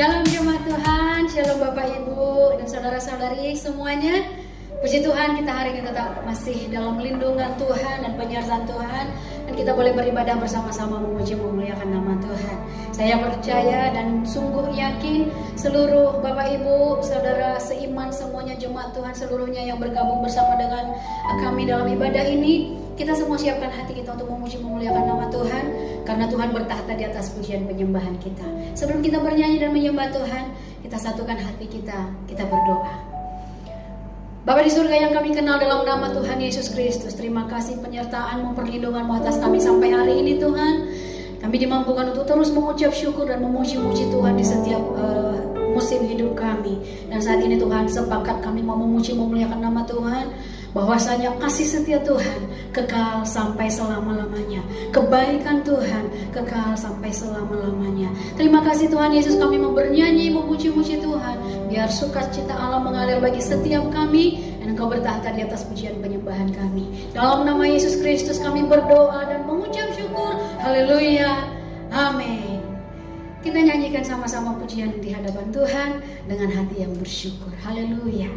Shalom jemaat Tuhan, shalom Bapak Ibu dan saudara-saudari semuanya. Puji Tuhan, kita hari ini tetap masih dalam lindungan Tuhan dan penyertaan Tuhan, dan kita boleh beribadah bersama-sama memuji memuliakan nama Tuhan. Saya percaya dan sungguh yakin seluruh Bapak Ibu, saudara seiman semuanya, jemaat Tuhan seluruhnya yang bergabung bersama dengan kami dalam ibadah ini, kita semua siapkan hati kita untuk memuji memuliakan nama Tuhan, karena Tuhan bertahta di atas pujian penyembahan kita. Sebelum kita bernyanyi dan menyembah Tuhan, kita satukan hati kita berdoa. Bapa di surga yang kami kenal dalam nama Tuhan Yesus Kristus, terima kasih penyertaan-Mu, perlindungan-Mu atas kami sampai hari ini Tuhan. Kami dimampukan untuk terus mengucap syukur dan memuji-muji Tuhan di setiap musim hidup kami. Dan saat ini Tuhan, sepakat kami mau memuji memuliakan nama Tuhan, bahwasanya kasih setia Tuhan kekal sampai selama-lamanya, kebaikan Tuhan kekal sampai selama-lamanya. Terima kasih Tuhan Yesus, kami mau bernyanyi memuji-muji Tuhan, biar sukacita Allah mengalir bagi setiap kami, dan Engkau bertahta di atas pujian penyembahan kami. Dalam nama Yesus Kristus kami berdoa dan mengucap syukur. Haleluya, amin. Kita nyanyikan sama-sama pujian di hadapan Tuhan dengan hati yang bersyukur. Haleluya.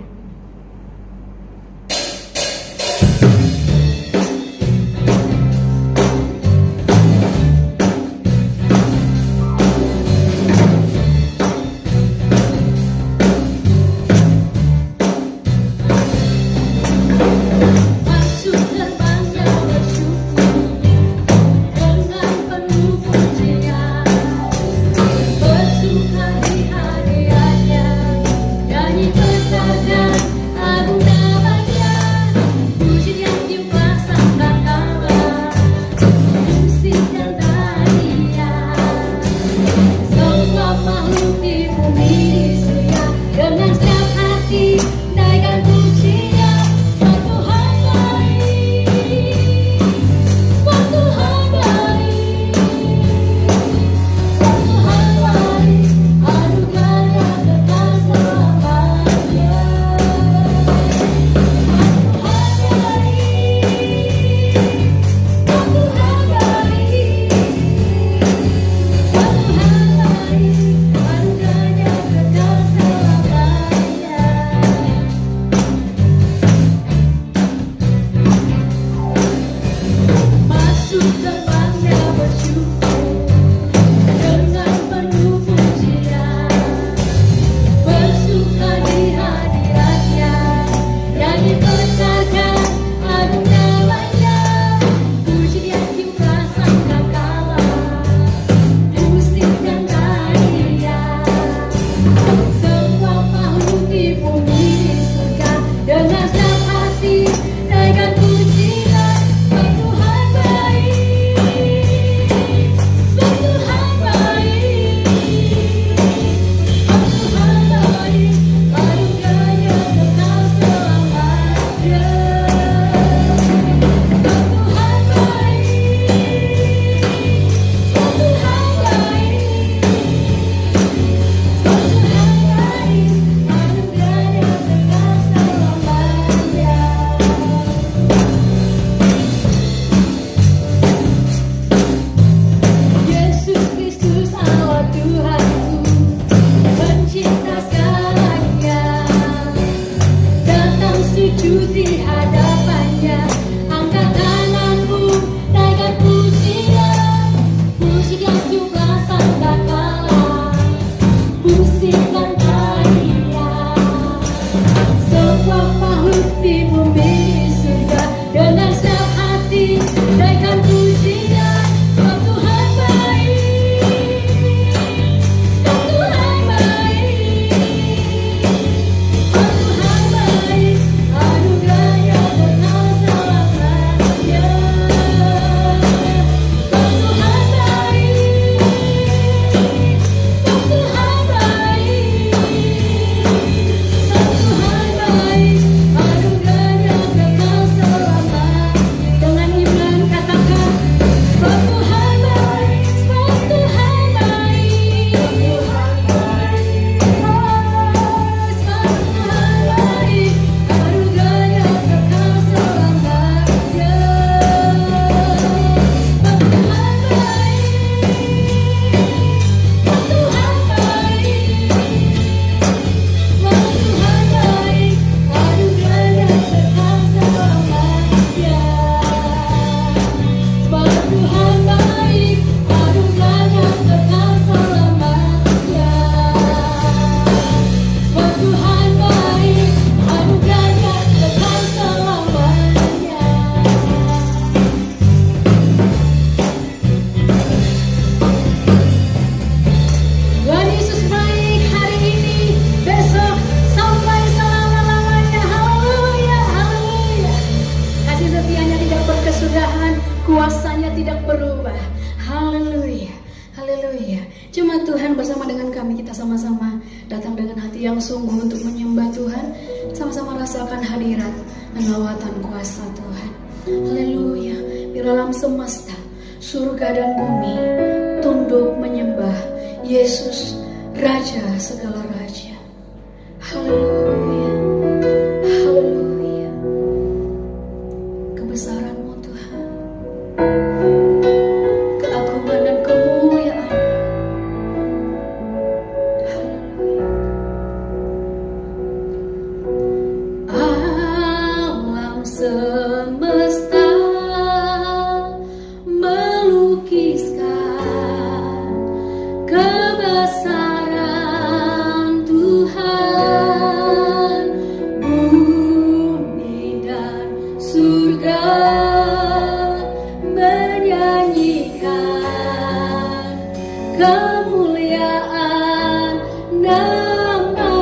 Anugerah menyembah. Haleluya, haleluya. Cuma Tuhan bersama dengan kami, kita sama-sama datang dengan hati yang sungguh untuk menyembah Tuhan. Sama-sama rasakan hadirat dan lawatan kuasa Tuhan. Haleluya. Biar alam semesta, surga dan bumi tunduk menyembah Yesus, Raja segala raja. Haleluya, haleluya. Kebesaran-Mu Tuhan, keagungan dan kemuliaan. Haleluya. Alam semesta melukiskan kebesaran Tuhan, bumi dan surga menyanyikan kemuliaan nama-Mu.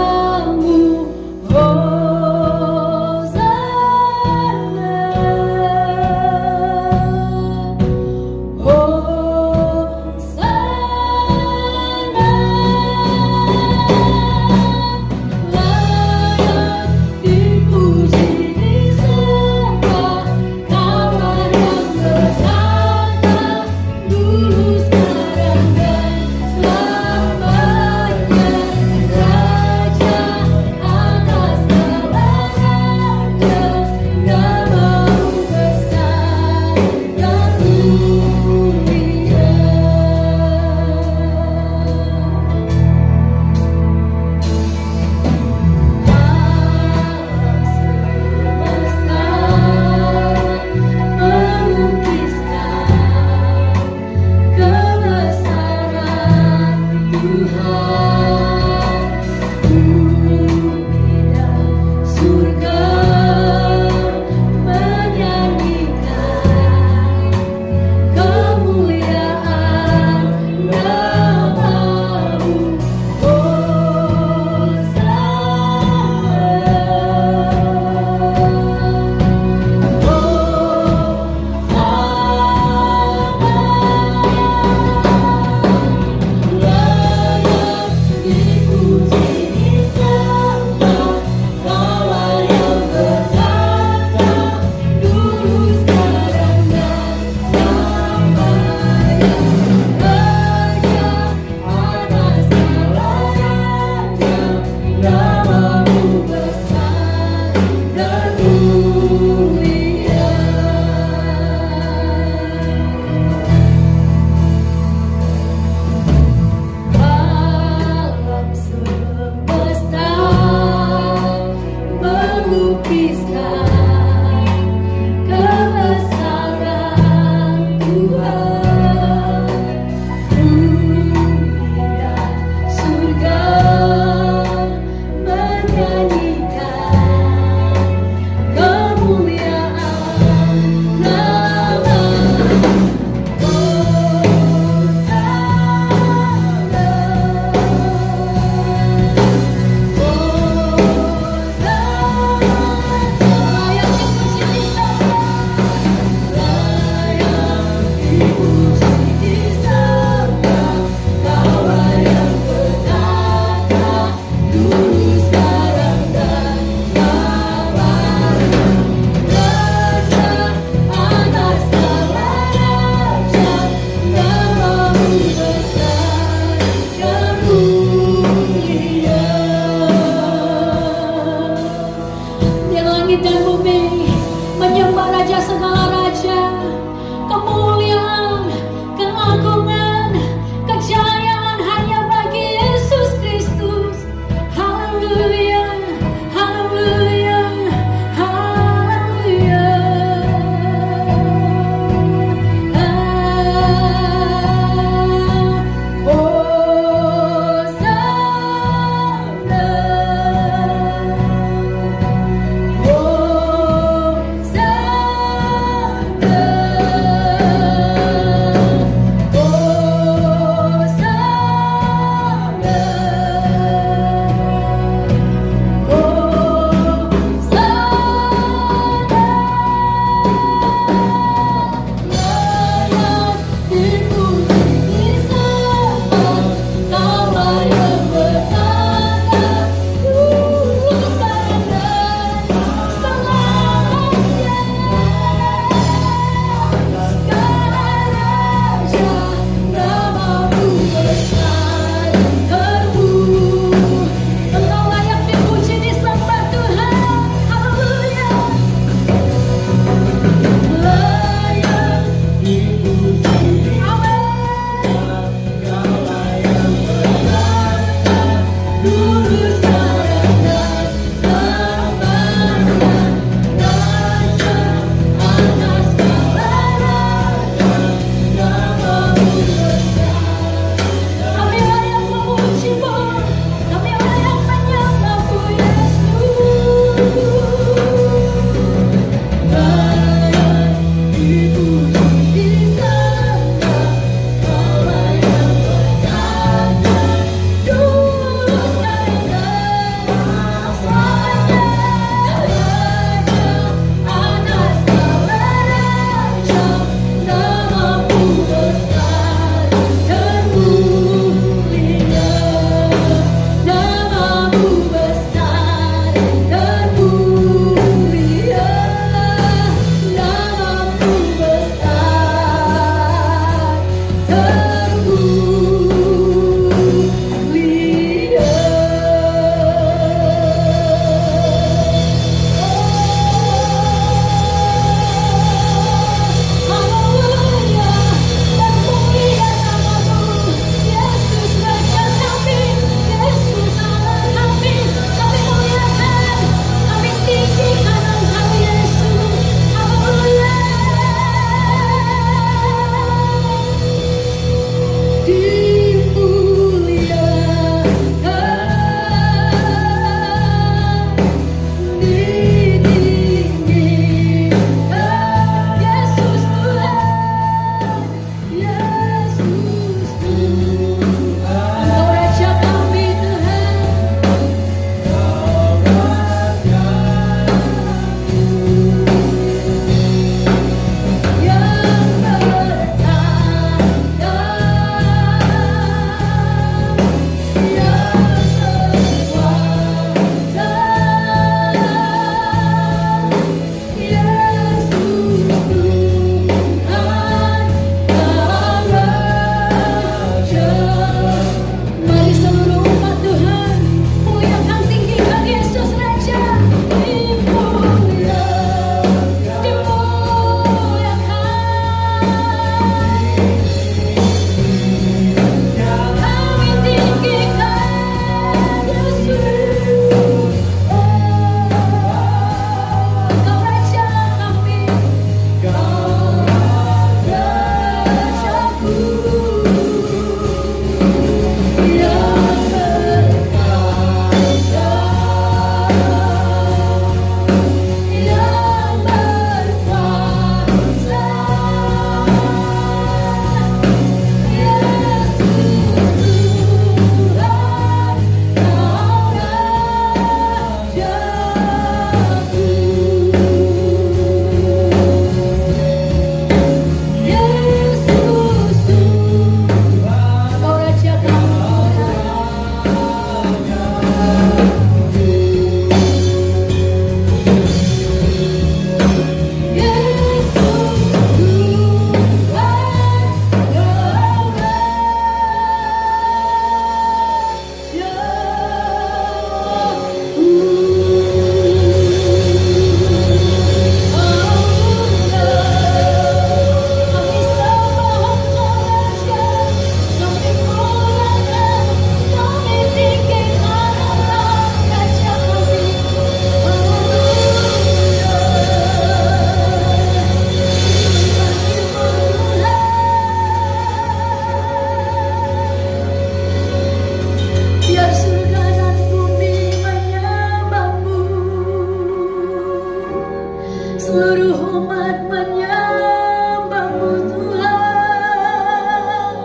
Seluruh umat menyembahmu Tuhan,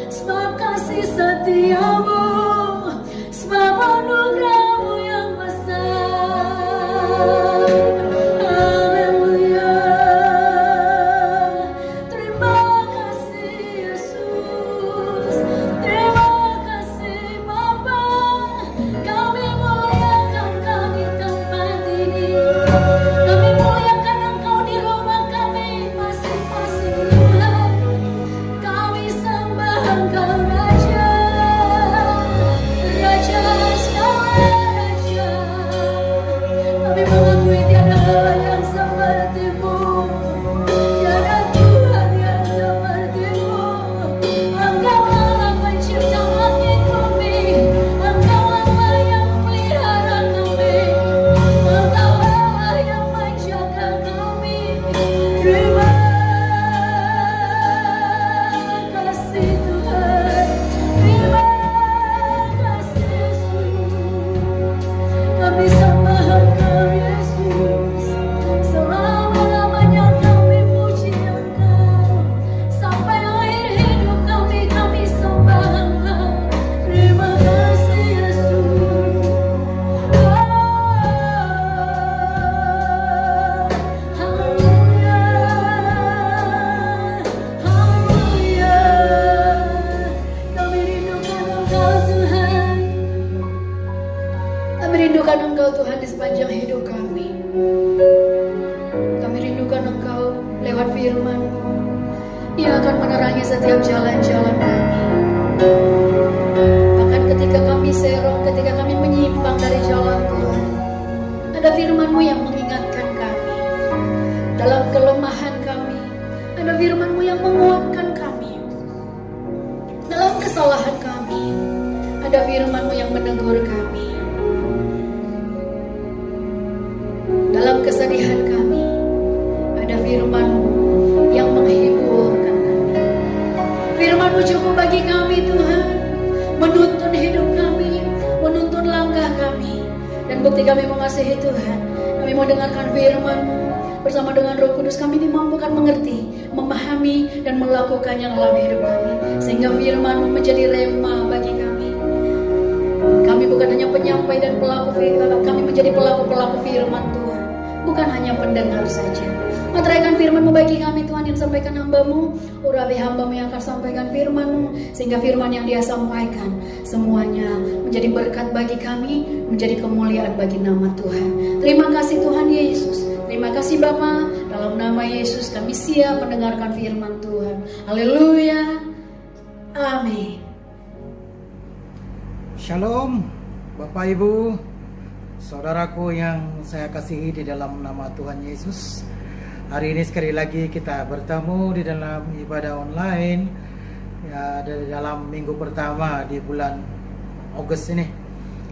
sebab kasih setiamu, sebab anugerahmu yang besar. Haleluya. Terima kasih Yesus, terima kasih Bapa. Kami muliakan kami tempat ini, kami muliakan Engkau di rumah kami masing-masing Tuhan. Kami sembah Engkau Raja, Raja segala Raja. Kami mengakui tiada Allah yang seperti-Mu, tiada Tuhan yang seperti-Mu. Engkau Allah pencipta langit bumi, Engkau Allah yang melihara kami, Engkau Allah yang menjaga kami. Terima kasih Tuhan, terima kasih Yesus. Kami sembah Engkau Yesus, selama-lamanya kami puji Engkau, sampai akhir hidup kami sembah Engkau. Terima kasih Yesus. Haleluya, haleluya. Kami rindukan Engkau Tuhan, kami rindukan Engkau Tuhan di sepanjang hidup kami. Kami rindukan Engkau lewat firman-Mu yang akan menerangi setiap jalan-jalan kami. Bahkan ketika kami serong, ketika kami menyimpang dari jalan Tuhan, ada firman-Mu yang mengingatkan kami. Dalam kelemahan kami, ada firman-Mu yang menguatkan kami. Dalam kesalahan kami, ada firman-Mu yang menegur kami. Dalam kesedihan kami, ada firman-Mu yang menghiburkan kami. Firman-Mu cukup bagi kami Tuhan, menuntun hidup kami, menuntun langkah kami. Dan bukti kami mengasihi Tuhan, kami mau dengarkan firman-Mu. Bersama dengan Roh Kudus kami dimampukan mengerti, memahami, dan melakukannya dalam hidup kami. Sehingga firman-Mu menjadi rema bagi kami. Kami bukan hanya penyampai dan pelaku firman, kami menjadi pelaku-pelaku firman Tuhan, bukan hanya pendengar saja. Materaikan firman-Mu bagi kami Tuhan, yang sampaikan hamba-Mu, urapi hamba-Mu yang akan sampaikan firman-Mu, sehingga firman yang dia sampaikan semuanya menjadi berkat bagi kami, menjadi kemuliaan bagi nama Tuhan. Terima kasih Tuhan Yesus, terima kasih Bapa. Dalam nama Yesus kami siap mendengarkan firman Tuhan. Haleluya, amin. Shalom Bapak Ibu, saudaraku yang saya kasihi di dalam nama Tuhan Yesus. Hari ini sekali lagi kita bertemu di dalam ibadah online ya, di dalam minggu pertama di bulan Agustus ini.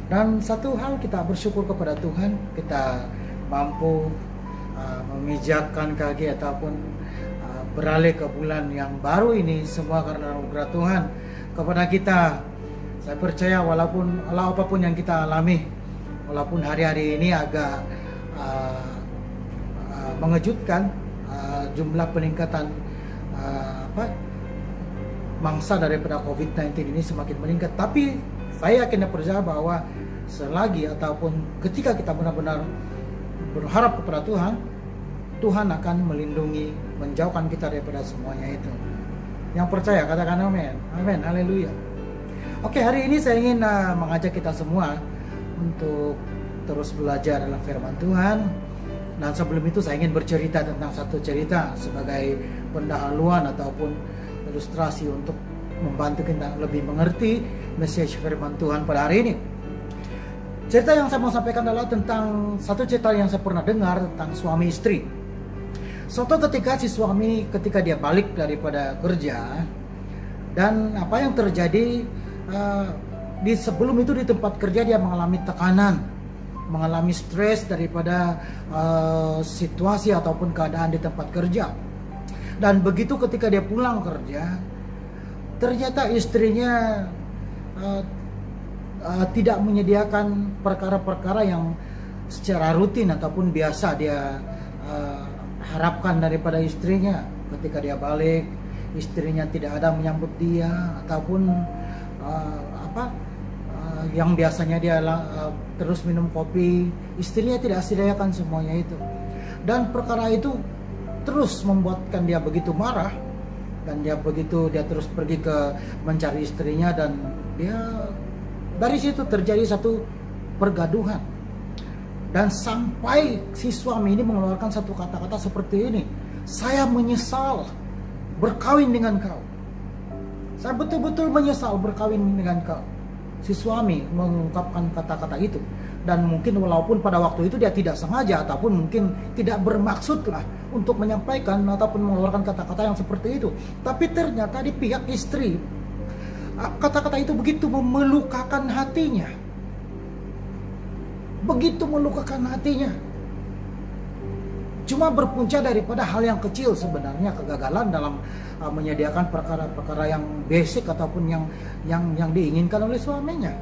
Dan satu hal kita bersyukur kepada Tuhan, kita mampu memijakkan kaki ataupun beralih ke bulan yang baru ini, semua karena anugerah Tuhan kepada kita. Saya percaya walaupun apapun yang kita alami, walaupun hari-hari ini agak mengejutkan, jumlah peningkatan mangsa daripada COVID-19 ini semakin meningkat, tapi saya yakin dan percaya bahwa selagi ataupun ketika kita benar-benar berharap kepada Tuhan, Tuhan akan melindungi, menjauhkan kita daripada semuanya itu. Yang percaya katakan amin. Amin, haleluya. Oke, hari ini saya ingin mengajak kita semua untuk terus belajar dalam firman Tuhan. Dan sebelum itu saya ingin bercerita tentang satu cerita sebagai pendahuluan ataupun ilustrasi untuk membantu kita lebih mengerti message firman Tuhan pada hari ini. Cerita yang saya mau sampaikan adalah tentang satu cerita yang saya pernah dengar tentang suami istri. Suatu ketika si suami ketika dia balik daripada kerja, dan apa yang terjadi di sebelum itu di tempat kerja dia mengalami tekanan, mengalami stres daripada situasi ataupun keadaan di tempat kerja. Dan begitu ketika dia pulang kerja, ternyata istrinya tidak menyediakan perkara-perkara yang secara rutin ataupun biasa dia harapkan daripada istrinya ketika dia balik, istrinya tidak ada menyambut dia, ataupun yang biasanya dia terus minum kopi, istrinya tidak sediakan semuanya itu. Dan perkara itu terus membuatkan dia begitu marah, dan dia terus pergi ke mencari istrinya, dan dia dari situ terjadi satu pergaduhan. Dan sampai si suami ini mengeluarkan satu kata-kata seperti ini, "Saya menyesal berkawin dengan kau. Saya betul-betul menyesal berkawin dengan kau." Si suami mengungkapkan kata-kata itu. Dan mungkin walaupun pada waktu itu dia tidak sengaja, ataupun mungkin tidak bermaksud lah untuk menyampaikan ataupun mengeluarkan kata-kata yang seperti itu, tapi ternyata di pihak istri, kata-kata itu begitu melukakan hatinya. Begitu melukakan hatinya. Cuma berpunca daripada hal yang kecil sebenarnya, kegagalan dalam menyediakan perkara-perkara yang basic ataupun yang diinginkan oleh suaminya.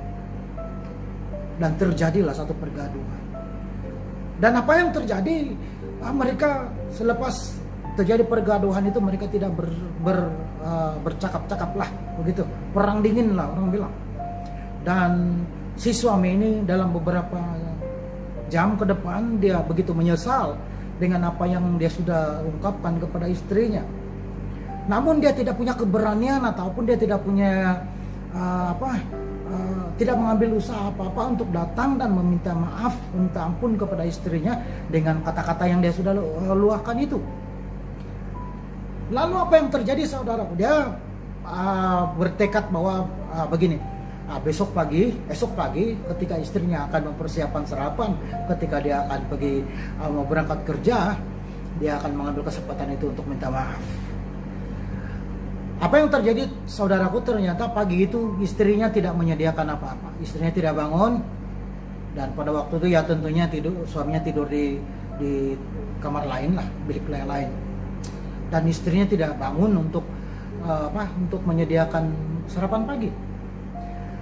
Dan terjadilah satu pergaduhan. Dan apa yang terjadi? Mereka selepas terjadi pergaduhan itu, mereka tidak bercakap-cakap lah, begitu. Perang dingin lah orang bilang. Dan si suami ini dalam beberapa jam ke depan dia begitu menyesal dengan apa yang dia sudah ungkapkan kepada istrinya. Namun dia tidak punya keberanian ataupun dia tidak punya tidak mengambil usaha apa-apa untuk datang dan meminta maaf, minta ampun kepada istrinya dengan kata-kata yang dia sudah luahkan itu. Lalu apa yang terjadi, saudaraku? Dia bertekad bahwa begini, esok pagi ketika istrinya akan mempersiapkan sarapan, ketika dia akan pergi mau berangkat kerja, dia akan mengambil kesempatan itu untuk minta maaf. Apa yang terjadi, saudaraku? Ternyata pagi itu istrinya tidak menyediakan apa-apa. Istrinya tidak bangun, dan pada waktu itu ya tentunya suaminya tidur di kamar lain lah, bilik lain. Dan istrinya tidak bangun untuk menyediakan sarapan pagi.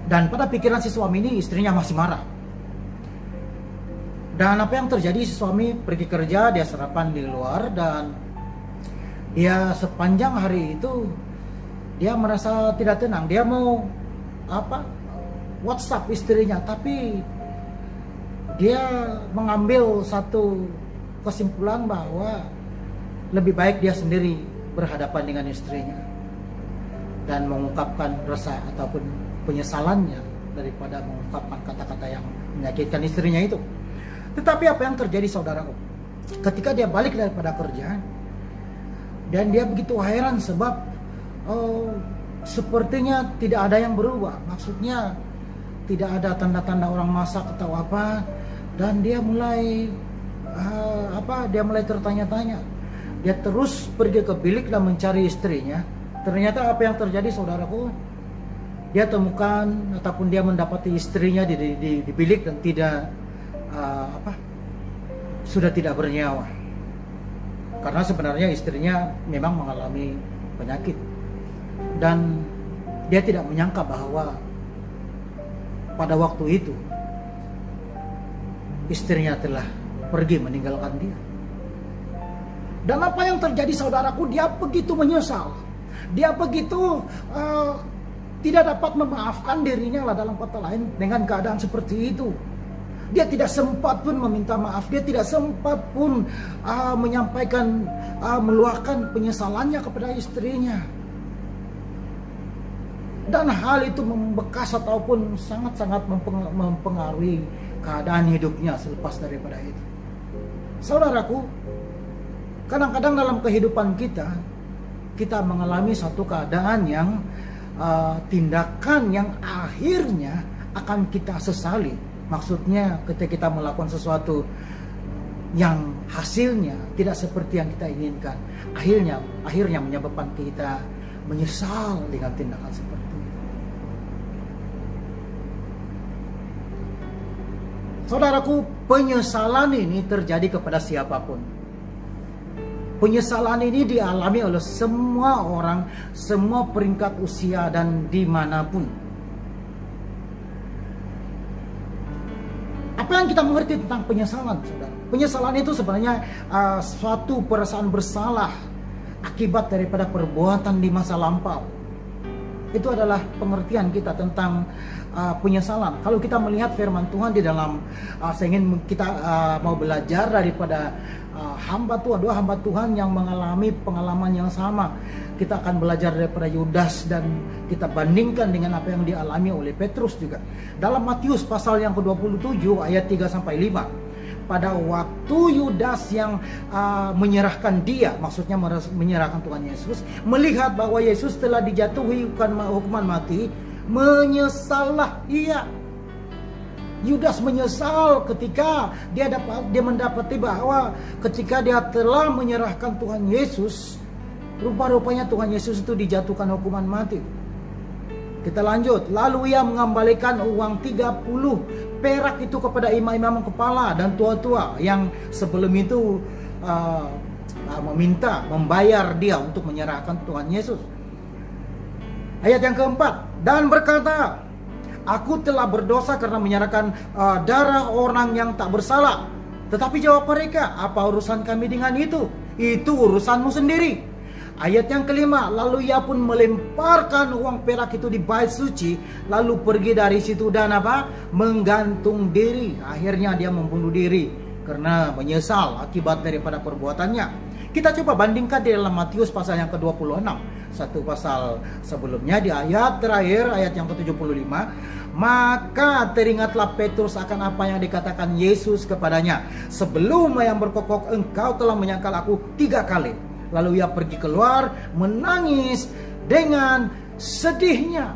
Dan pada pikiran si suami ini, istrinya masih marah. Dan apa yang terjadi, si suami pergi kerja, dia sarapan di luar, dan dia sepanjang hari itu dia merasa tidak tenang. Dia mau WhatsApp istrinya, tapi dia mengambil satu kesimpulan bahwa lebih baik dia sendiri berhadapan dengan istrinya dan mengungkapkan rasa ataupun penyesalannya daripada mengungkapkan kata-kata yang menyakitkan istrinya itu. Tetapi apa yang terjadi, saudaraku? Ketika dia balik daripada kerja, dan dia begitu heran sebab sepertinya tidak ada yang berubah. Maksudnya tidak ada tanda-tanda orang masak atau apa. Dan dia mulai tertanya-tanya. Dia terus pergi ke bilik dan mencari istrinya. Ternyata apa yang terjadi, saudaraku? Dia temukan ataupun dia mendapati istrinya di bilik dan tidak sudah tidak bernyawa. Karena sebenarnya istrinya memang mengalami penyakit. Dan dia tidak menyangka bahwa pada waktu itu istrinya telah pergi meninggalkan dia. Dan apa yang terjadi, saudaraku? Dia begitu menyesal. Dia begitu tidak dapat memaafkan dirinya lah, dalam kata lain, dengan keadaan seperti itu. Dia tidak sempat pun meminta maaf. Dia tidak sempat pun menyampaikan, meluahkan penyesalannya kepada istrinya. Dan hal itu membekas ataupun sangat-sangat mempengaruhi keadaan hidupnya selepas daripada itu. Saudaraku, kadang-kadang dalam kehidupan kita mengalami satu keadaan yang tindakan yang akhirnya akan kita sesali. Maksudnya ketika kita melakukan sesuatu yang hasilnya tidak seperti yang kita inginkan, akhirnya menyebabkan kita menyesal dengan tindakan seperti itu. Saudaraku, penyesalan ini terjadi kepada siapapun. Penyesalan ini dialami oleh semua orang, semua peringkat usia dan dimanapun. Apa yang kita mengerti tentang penyesalan, saudara? Penyesalan itu sebenarnya suatu perasaan bersalah akibat daripada perbuatan di masa lampau. Itu adalah pengertian kita tentang penyesalan. Kalau kita melihat firman Tuhan di dalam, saya ingin kita mau belajar daripada dua hamba Tuhan yang mengalami pengalaman yang sama. Kita akan belajar daripada Yudas dan kita bandingkan dengan apa yang dialami oleh Petrus juga. Dalam Matius pasal yang ke-27 ayat 3-5. Pada waktu Yudas yang menyerahkan dia, maksudnya menyerahkan Tuhan Yesus, melihat bahwa Yesus telah dijatuhi hukuman mati, menyesallah ia. Yudas menyesal ketika dia mendapati bahwa ketika dia telah menyerahkan Tuhan Yesus, rupa-rupanya Tuhan Yesus itu dijatuhkan hukuman mati. Kita lanjut. Lalu ia mengembalikan uang 30 perak itu kepada imam-imam kepala dan tua-tua yang sebelum itu membayar dia untuk menyerahkan Tuhan Yesus. Ayat yang keempat, dan berkata, aku telah berdosa karena menyerahkan darah orang yang tak bersalah. Tetapi jawab mereka, apa urusan kami dengan itu? Itu urusanmu sendiri. Ayat yang kelima, lalu ia pun melemparkan uang perak itu di bait suci, lalu pergi dari situ dan menggantung diri. Akhirnya dia membunuh diri karena menyesal akibat daripada perbuatannya. Kita coba bandingkan di dalam Matius pasal yang ke-26, satu pasal sebelumnya di ayat terakhir, ayat yang ke-75. Maka teringatlah Petrus akan apa yang dikatakan Yesus kepadanya, sebelum ayam berkokok engkau telah menyangkal aku 3 kali. Lalu ia pergi keluar menangis dengan sedihnya.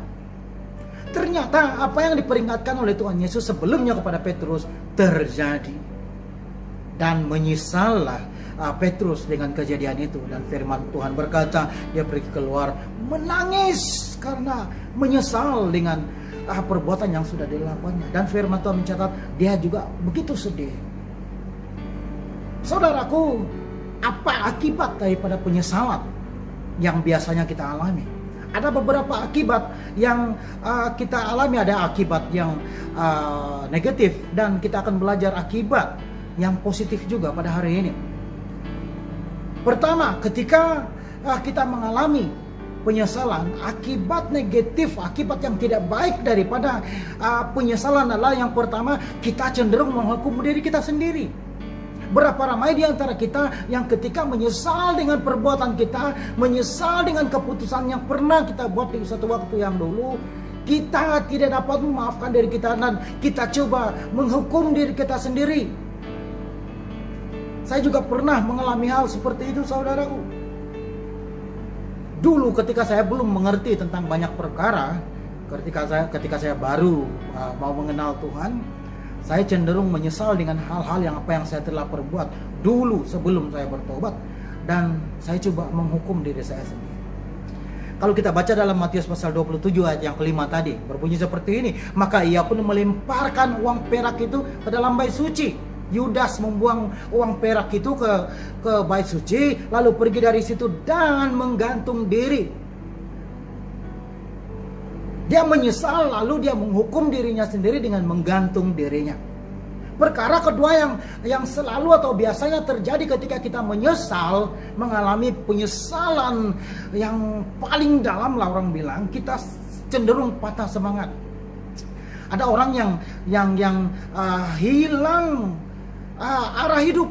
Ternyata apa yang diperingatkan oleh Tuhan Yesus sebelumnya kepada Petrus terjadi. Dan menyesallah Petrus dengan kejadian itu. Dan firman Tuhan berkata, dia pergi keluar menangis karena menyesal dengan perbuatan yang sudah dilakukannya. Dan firman Tuhan mencatat dia juga begitu sedih. Saudaraku, apa akibat daripada penyesalan yang biasanya kita alami? Ada beberapa akibat yang kita alami. Ada akibat yang negatif, dan kita akan belajar akibat yang positif juga pada hari ini. Pertama, ketika kita mengalami penyesalan, akibat negatif, akibat yang tidak baik daripada penyesalan adalah yang pertama, kita cenderung menghukum diri kita sendiri. Berapa ramai di antara kita yang ketika menyesal dengan perbuatan kita, menyesal dengan keputusan yang pernah kita buat di satu waktu yang dulu, kita tidak dapat memaafkan diri kita dan kita coba menghukum diri kita sendiri. Saya juga pernah mengalami hal seperti itu, saudaraku. Dulu ketika saya belum mengerti tentang banyak perkara, ketika saya baru mau mengenal Tuhan, saya cenderung menyesal dengan hal-hal yang saya telah perbuat dulu sebelum saya bertobat, dan saya coba menghukum diri saya sendiri. Kalau kita baca dalam Matius pasal 27 ayat yang kelima tadi, berbunyi seperti ini, maka ia pun melemparkan uang perak itu ke dalam bait suci. Yudas membuang uang perak itu ke bait suci, lalu pergi dari situ dan menggantung diri. Dia menyesal, lalu dia menghukum dirinya sendiri dengan menggantung dirinya. Perkara kedua yang selalu atau biasanya terjadi ketika kita menyesal, mengalami penyesalan yang paling dalam lah orang bilang, kita cenderung patah semangat. Ada orang yang hilang arah hidup.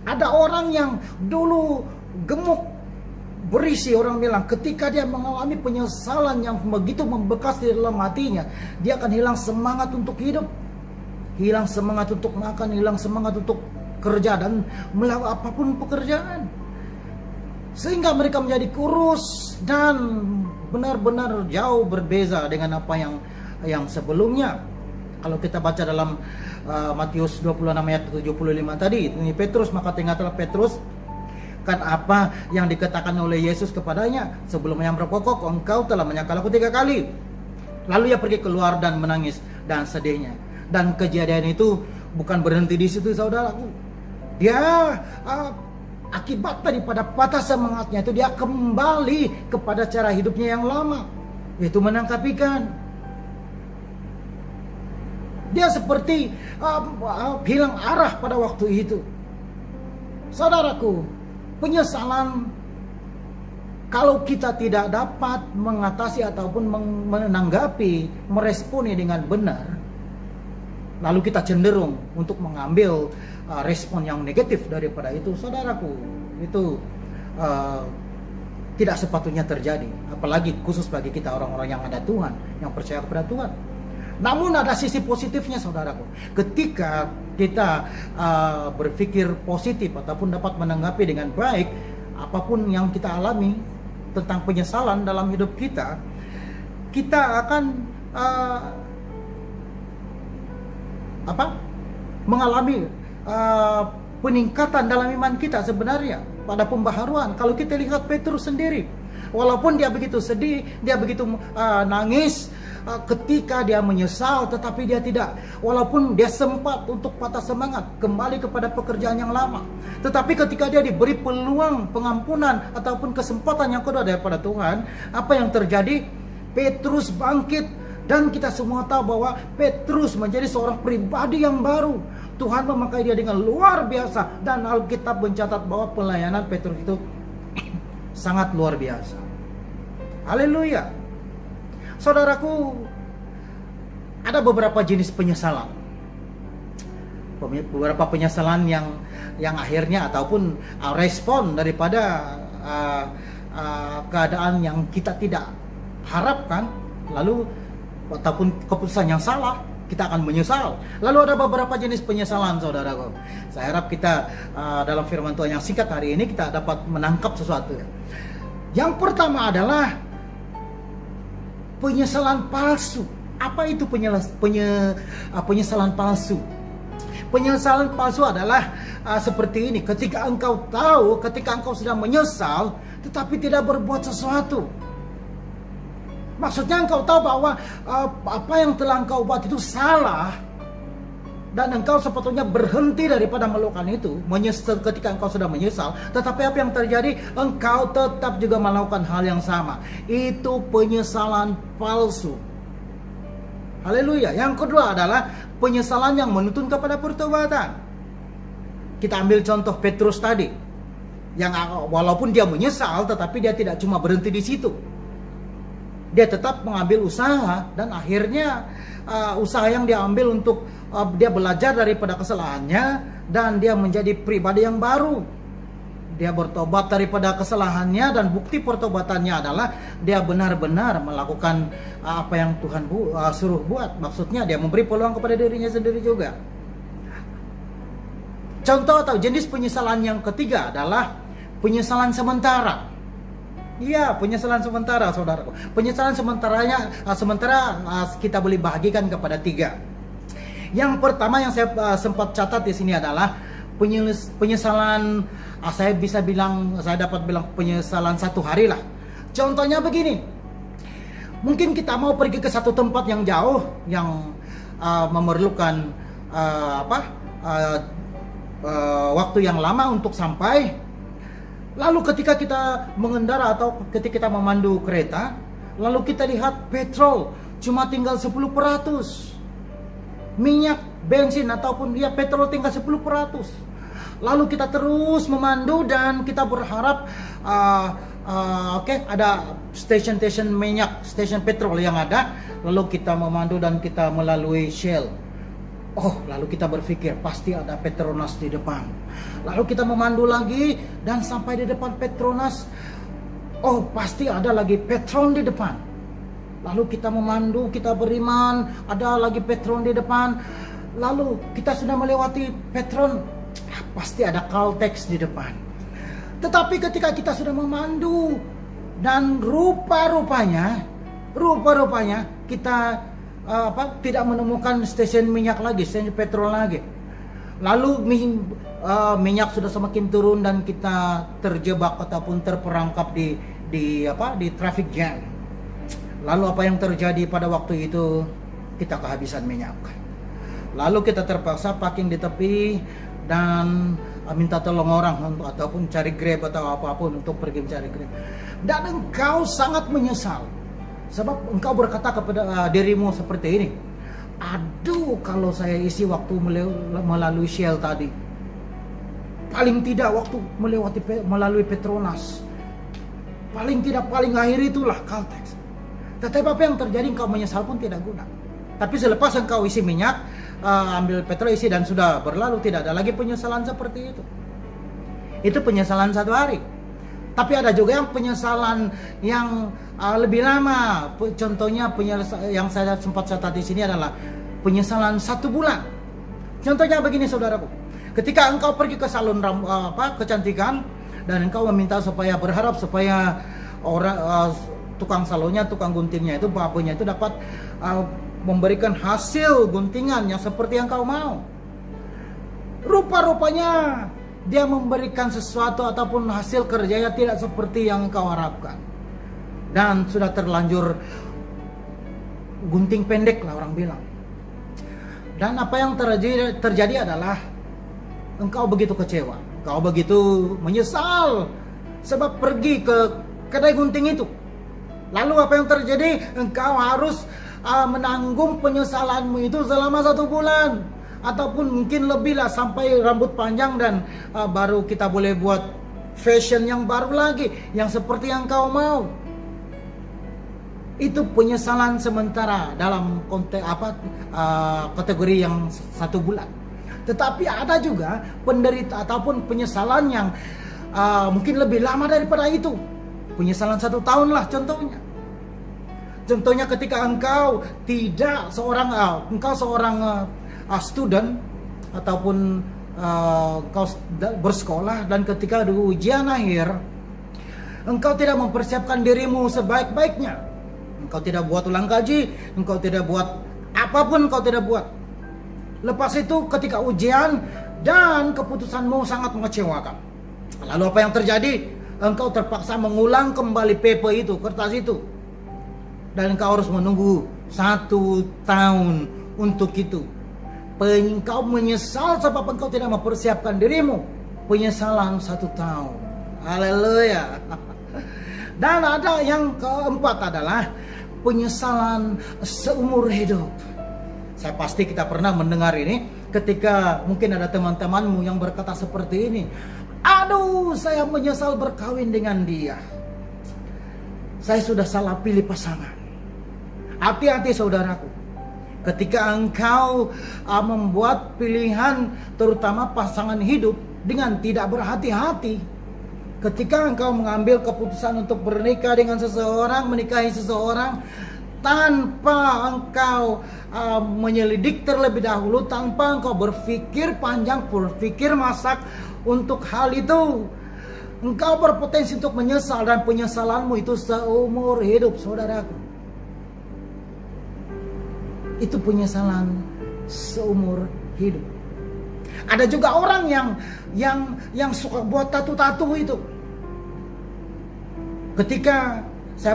Ada orang yang dulu gemuk, berisi, orang bilang, ketika dia mengalami penyesalan yang begitu membekas di dalam hatinya, dia akan hilang semangat untuk hidup, hilang semangat untuk makan, hilang semangat untuk kerja dan melakukan apapun pekerjaan, sehingga mereka menjadi kurus dan benar-benar jauh berbeza dengan apa yang sebelumnya. Kalau kita baca dalam Matius 26 ayat 75 tadi, ini Petrus, maka teringatlah Petrus kan apa yang dikatakan oleh Yesus kepadanya, sebelum ayam berkokok engkau telah menyangkal aku 3 kali. Lalu ia pergi keluar dan menangis dan sedihnya. Dan kejadian itu bukan berhenti di situ, saudaraku. Dia akibat daripada patah semangatnya itu, dia kembali kepada cara hidupnya yang lama, yaitu menangkap ikan. Dia seperti hilang arah pada waktu itu. Saudaraku, penyesalan kalau kita tidak dapat mengatasi ataupun menanggapi, meresponi dengan benar, lalu kita cenderung untuk mengambil respon yang negatif daripada itu, saudaraku, itu tidak sepatutnya terjadi. Apalagi khusus bagi kita orang-orang yang ada Tuhan, yang percaya kepada Tuhan. Namun ada sisi positifnya, saudaraku. Ketika kita berpikir positif ataupun dapat menanggapi dengan baik apapun yang kita alami tentang penyesalan dalam hidup kita, kita akan mengalami peningkatan dalam iman kita sebenarnya pada pembaharuan. Kalau kita lihat Petrus sendiri, walaupun dia begitu sedih, dia begitu nangis ketika dia menyesal, tetapi dia tidak, walaupun dia sempat untuk patah semangat kembali kepada pekerjaan yang lama, tetapi ketika dia diberi peluang pengampunan ataupun kesempatan yang kedua daripada Tuhan, apa yang terjadi? Petrus bangkit, dan kita semua tahu bahwa Petrus menjadi seorang pribadi yang baru. Tuhan memakai dia dengan luar biasa, dan Alkitab mencatat bahwa pelayanan Petrus itu sangat luar biasa. Haleluya. Saudaraku, ada beberapa jenis penyesalan. Beberapa penyesalan yang akhirnya ataupun respon daripada keadaan yang kita tidak harapkan, lalu ataupun keputusan yang salah, kita akan menyesal. Lalu ada beberapa jenis penyesalan, saudaraku. Saya harap kita dalam firman Tuhan yang singkat hari ini kita dapat menangkap sesuatu. Yang pertama adalah penyesalan palsu. Apa itu penyesalan palsu? Penyesalan palsu adalah seperti ini. Ketika engkau tahu, ketika engkau sedang menyesal, tetapi tidak berbuat sesuatu. Maksudnya engkau tahu bahwa apa yang telah engkau buat itu salah, dan engkau sepatutnya berhenti daripada melakukan itu. Ketika engkau sudah menyesal, tetapi apa yang terjadi? Engkau tetap juga melakukan hal yang sama. Itu penyesalan palsu. Haleluya. Yang kedua adalah penyesalan yang menuntun kepada pertobatan. Kita ambil contoh Petrus tadi, yang walaupun dia menyesal, tetapi dia tidak cuma berhenti di situ. Dia tetap mengambil usaha, dan akhirnya usaha yang dia ambil untuk dia belajar daripada kesalahannya, dan dia menjadi pribadi yang baru. Dia bertobat daripada kesalahannya, dan bukti pertobatannya adalah dia benar-benar melakukan apa yang Tuhan suruh buat. Maksudnya dia memberi peluang kepada dirinya sendiri juga. Contoh atau jenis penyesalan yang ketiga adalah penyesalan sementara. Iya, penyesalan sementara, saudaraku. Penyesalan sementara kita boleh bahagikan kepada tiga. Yang pertama yang saya sempat catat di sini adalah penyesalan, saya dapat bilang penyesalan satu hari lah. Contohnya begini, mungkin kita mau pergi ke satu tempat yang jauh, yang memerlukan waktu yang lama untuk sampai. Lalu ketika kita mengendara atau ketika kita memandu kereta, lalu kita lihat petrol cuma tinggal 10%. Minyak, bensin ataupun petrol tinggal 10%. Lalu kita terus memandu, dan kita berharap ada stasiun minyak, stasiun petrol yang ada. Lalu kita memandu dan kita melalui Shell. Lalu kita berpikir pasti ada Petronas di depan. Lalu kita memandu lagi, dan sampai di depan Petronas, pasti ada lagi Petron di depan. Lalu kita memandu, kita beriman, ada lagi Petron di depan. Lalu kita sudah melewati Petron, pasti ada Caltex di depan. Tetapi ketika kita sudah memandu, dan rupa-rupanya kita tidak menemukan stasiun minyak lagi, stasiun petrol lagi. Lalu minyak sudah semakin turun, dan kita terjebak ataupun terperangkap di traffic jam. Lalu apa yang terjadi pada waktu itu? Kita kehabisan minyak. Lalu kita terpaksa parking di tepi dan minta tolong orang ataupun cari Grab atau apapun untuk pergi mencari Grab. Dan engkau sangat menyesal, sebab engkau berkata kepada dirimu seperti ini, aduh kalau saya isi waktu melalui Shell tadi, paling tidak waktu melalui Petronas, paling tidak paling akhir itulah Caltex. Tetapi apa yang terjadi, engkau menyesal pun tidak guna. Tapi selepas engkau isi minyak, ambil petrol isi dan sudah berlalu, tidak ada lagi penyesalan seperti itu. Itu penyesalan satu hari. Tapi ada juga yang penyesalan yang lebih lama. Contohnya yang saya sempat catat di sini adalah penyesalan 1 bulan. Contohnya begini saudaraku, ketika engkau pergi ke salon kecantikan dan engkau berharap supaya orang tukang salonnya, tukang guntingnya itu, babunya itu dapat memberikan hasil guntingan yang seperti yang kau mau. Rupa-rupanya dia memberikan sesuatu ataupun hasil kerjanya tidak seperti yang kau harapkan. Dan sudah terlanjur gunting pendek lah orang bilang. Dan apa yang terjadi adalah engkau begitu kecewa, engkau begitu menyesal sebab pergi ke kedai gunting itu. Lalu apa yang terjadi? Engkau harus menanggung penyesalanmu itu selama 1 bulan. Ataupun mungkin lebih lah, sampai rambut panjang dan baru kita boleh buat fashion yang baru lagi, yang seperti yang kau mau. Itu penyesalan sementara dalam konteks kategori yang 1 bulan. Tetapi ada juga penderita ataupun penyesalan yang mungkin lebih lama daripada itu. Penyesalan 1 tahun lah contohnya. Contohnya ketika engkau seorang student ataupun engkau bersekolah, dan ketika di ujian akhir engkau tidak mempersiapkan dirimu sebaik-baiknya. Engkau tidak buat ulang kaji, engkau tidak buat apapun, engkau tidak buat. Lepas itu ketika ujian dan keputusanmu sangat mengecewakan. Lalu apa yang terjadi? Engkau terpaksa mengulang kembali paper itu, kertas itu. Dan engkau harus menunggu 1 tahun untuk itu. Engkau menyesal sebab engkau tidak mempersiapkan dirimu. Penyesalan 1 tahun. Haleluya. Dan ada yang keempat adalah penyesalan seumur hidup. Saya pasti kita pernah mendengar ini ketika mungkin ada teman-temanmu yang berkata seperti ini. Aduh, saya menyesal berkawin dengan dia. Saya sudah salah pilih pasangan. Hati-hati saudaraku. Ketika engkau membuat pilihan, terutama pasangan hidup, dengan tidak berhati-hati. Ketika engkau mengambil keputusan untuk bernikah dengan seseorang, menikahi seseorang, tanpa engkau menyelidik terlebih dahulu, tanpa engkau berpikir panjang, berpikir masak untuk hal itu, engkau berpotensi untuk menyesal, dan penyesalanmu itu seumur hidup saudaraku. Itu penyesalan seumur hidup. Ada juga orang yang suka buat tatu-tatu itu. Ketika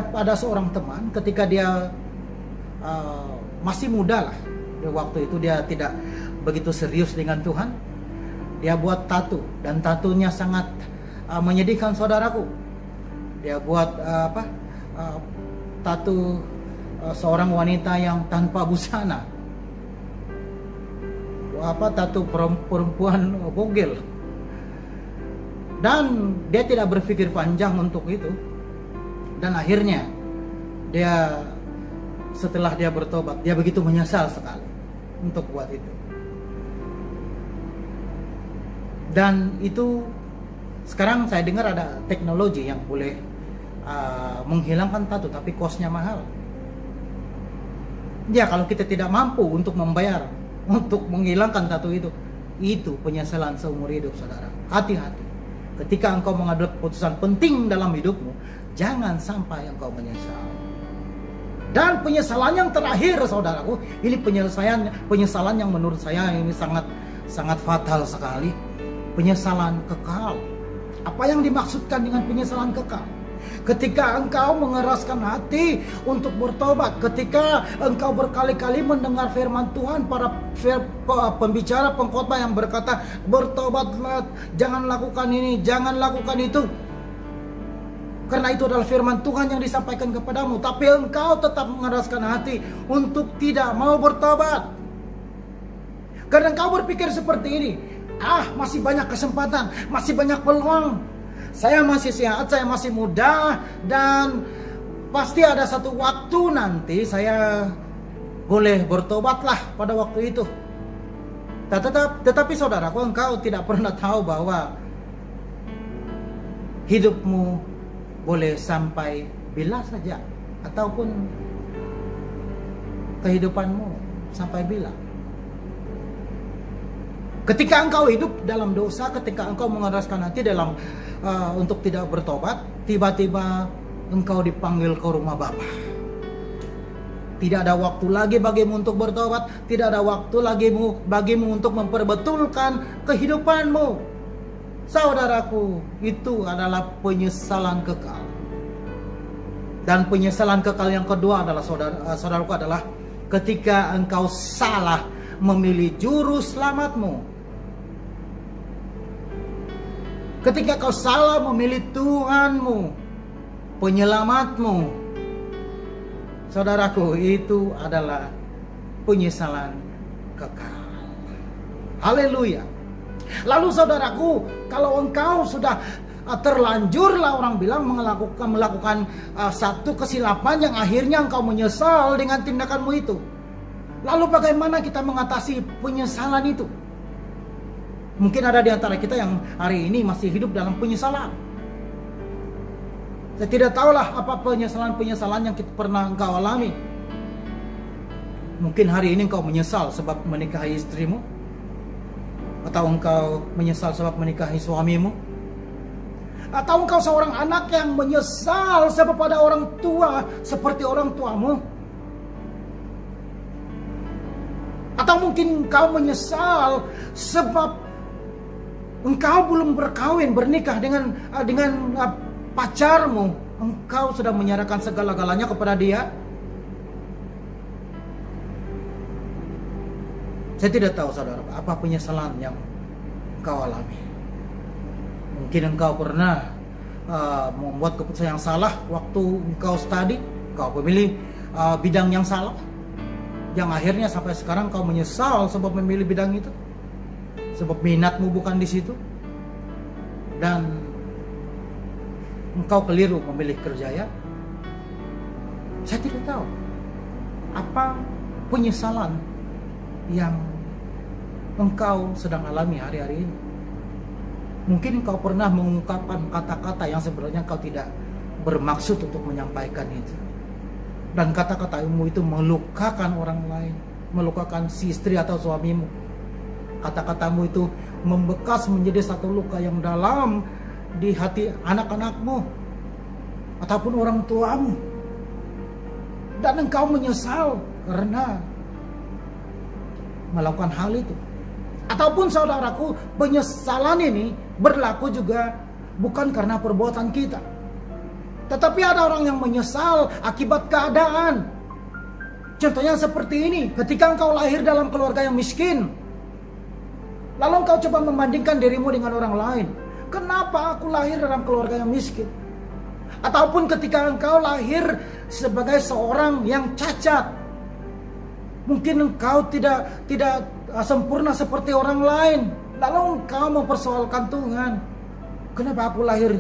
ada seorang teman, ketika dia masih muda lah, waktu itu dia tidak begitu serius dengan Tuhan, dia buat tatu, dan tatunya sangat menyedihkan saudaraku. Dia buat tatu seorang wanita yang tanpa busana, tatu perempuan bogel, dan dia tidak berpikir panjang untuk itu. Dan akhirnya setelah dia bertobat, dia begitu menyesal sekali untuk buat itu. Dan itu sekarang saya dengar ada teknologi yang boleh menghilangkan tato, tapi kosnya mahal. Ya, kalau kita tidak mampu untuk membayar untuk menghilangkan tato itu penyesalan seumur hidup saudara. Hati-hati. Ketika engkau mengambil keputusan penting dalam hidupmu, jangan sampai engkau menyesal. Dan penyesalan yang terakhir saudaraku, ini penyesalan yang menurut saya ini sangat fatal sekali. Penyesalan kekal. Apa yang dimaksudkan dengan penyesalan kekal? Ketika engkau mengeraskan hati untuk bertobat, ketika engkau berkali-kali mendengar firman Tuhan, para pembicara pengkhotbah yang berkata, bertobatlah, jangan lakukan ini, jangan lakukan itu, karena itu adalah firman Tuhan yang disampaikan kepadamu, tapi engkau tetap mengeraskan hati untuk tidak mau bertobat. Karena engkau berpikir seperti ini, masih banyak kesempatan, masih banyak peluang. Saya masih sehat, saya masih muda, dan pasti ada satu waktu nanti saya boleh bertobatlah pada waktu itu. Tetapi saudaraku, engkau tidak pernah tahu bahwa hidupmu boleh sampai bila saja, ataupun kehidupanmu sampai bila. Ketika engkau hidup dalam dosa, ketika engkau mengeraskan hati dalam untuk tidak bertobat, tiba-tiba engkau dipanggil ke rumah Bapa. Tidak ada waktu lagi bagimu untuk bertobat, tidak ada waktu lagi bagimu untuk memperbetulkan kehidupanmu. Saudaraku, itu adalah penyesalan kekal. Dan penyesalan kekal yang kedua adalah saudaraku adalah ketika engkau salah memilih juru selamatmu. Ketika kau salah memilih Tuhanmu, penyelamatmu, saudaraku, itu adalah penyesalan kekal. Haleluya. Lalu saudaraku, kalau engkau sudah terlanjurlah orang bilang melakukan satu kesilapan yang akhirnya engkau menyesal dengan tindakanmu itu. Lalu bagaimana kita mengatasi penyesalan itu? Mungkin ada di antara kita yang hari ini masih hidup dalam penyesalan. Saya tidak tahulah apa penyesalan-penyesalan yang pernah engkau alami. Mungkin hari ini engkau menyesal sebab menikahi istrimu, atau engkau menyesal sebab menikahi suamimu, atau engkau seorang anak yang menyesal sebab ada orang tua seperti orang tuamu, atau mungkin engkau menyesal sebab engkau belum bernikah dengan pacarmu. Engkau sudah menyerahkan segala-galanya kepada dia. Saya tidak tahu saudara, apa penyesalan yang engkau alami. Mungkin engkau pernah membuat keputusan yang salah waktu engkau studi, engkau memilih bidang yang salah, yang akhirnya sampai sekarang engkau menyesal sebab memilih bidang itu, sebab minatmu bukan di situ, dan engkau keliru memilih kerja ya. Saya tidak tahu apa penyesalan yang engkau sedang alami hari-hari ini. Mungkin engkau pernah mengungkapkan kata-kata yang sebenarnya engkau tidak bermaksud untuk menyampaikan itu, dan kata-katamu itu melukakan orang lain, melukakan si istri atau suamimu. Kata-katamu itu membekas menjadi satu luka yang dalam di hati anak-anakmu ataupun orang tuamu, dan engkau menyesal karena melakukan hal itu. Ataupun saudaraku, penyesalan ini berlaku juga bukan karena perbuatan kita, tetapi ada orang yang menyesal akibat keadaan. Contohnya seperti ini, ketika engkau lahir dalam keluarga yang miskin, lalu engkau coba membandingkan dirimu dengan orang lain. Kenapa aku lahir dalam keluarga yang miskin? Ataupun ketika engkau lahir sebagai seorang yang cacat, mungkin engkau tidak sempurna seperti orang lain. Lalu engkau mempersoalkan Tuhan, kenapa aku lahir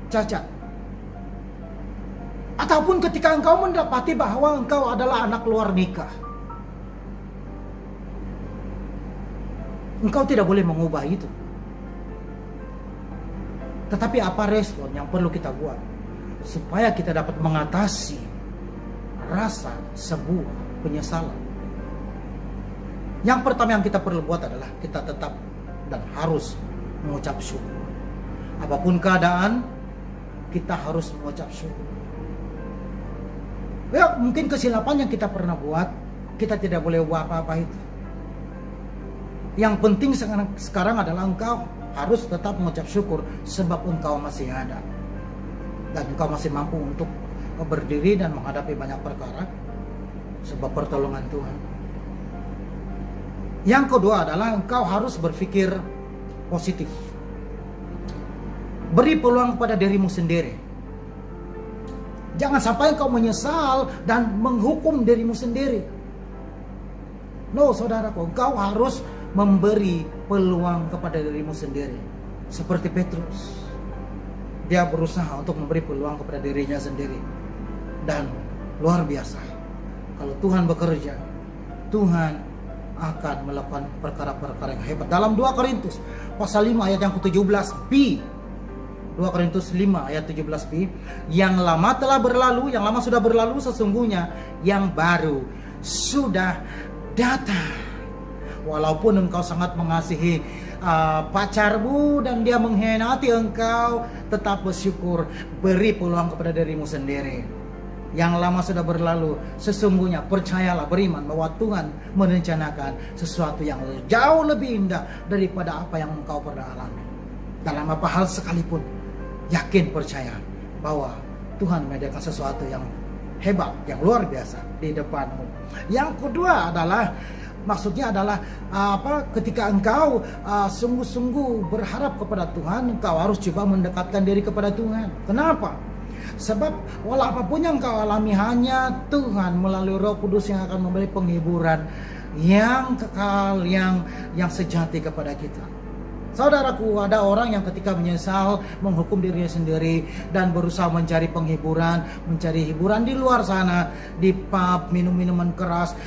cacat? Ataupun ketika engkau mendapati bahwa engkau adalah anak luar nikah, engkau tidak boleh mengubah itu. Tetapi apa respon yang perlu kita buat supaya kita dapat mengatasi rasa sebuah penyesalan? Yang pertama yang kita perlu buat adalah kita tetap dan harus mengucap syukur. Apapun keadaan, kita harus mengucap syukur. Ya, mungkin kesilapan yang kita pernah buat, kita tidak boleh ubah apa-apa itu. Yang penting sekarang adalah engkau harus tetap mengucap syukur sebab engkau masih ada, dan engkau masih mampu untuk berdiri dan menghadapi banyak perkara sebab pertolongan Tuhan. Yang kedua adalah engkau harus berpikir positif. Beri peluang pada dirimu sendiri. Jangan sampai engkau menyesal dan menghukum dirimu sendiri. No, saudaraku, engkau harus memberi peluang kepada dirimu sendiri. Seperti Petrus, dia berusaha untuk memberi peluang kepada dirinya sendiri. Dan luar biasa, kalau Tuhan bekerja, Tuhan akan melakukan perkara-perkara yang hebat. Dalam 2 Korintus pasal 5 ayat yang ke-17b, 2 Korintus 5 ayat 17b, yang lama telah berlalu, yang lama sudah berlalu, sesungguhnya yang baru sudah datang. Walaupun engkau sangat mengasihi pacarmu dan dia mengkhianati engkau, tetap bersyukur, beri peluang kepada dirimu sendiri. Yang lama sudah berlalu, sesungguhnya percayalah, beriman bahwa Tuhan merencanakan sesuatu yang jauh lebih indah daripada apa yang engkau pernah alami. Dalam apa hal sekalipun, yakin, percaya bahwa Tuhan menyediakan sesuatu yang hebat, yang luar biasa di depanmu. Yang kedua adalah, maksudnya adalah ketika engkau sungguh-sungguh berharap kepada Tuhan, engkau harus coba mendekatkan diri kepada Tuhan. Kenapa? Sebab walau apapun yang kau alami, hanya Tuhan melalui Roh Kudus yang akan memberi penghiburan yang kekal, yang sejati kepada kita. Saudaraku, ada orang yang ketika menyesal, menghukum dirinya sendiri dan berusaha mencari penghiburan, mencari hiburan di luar sana, di pub, minum-minuman keras,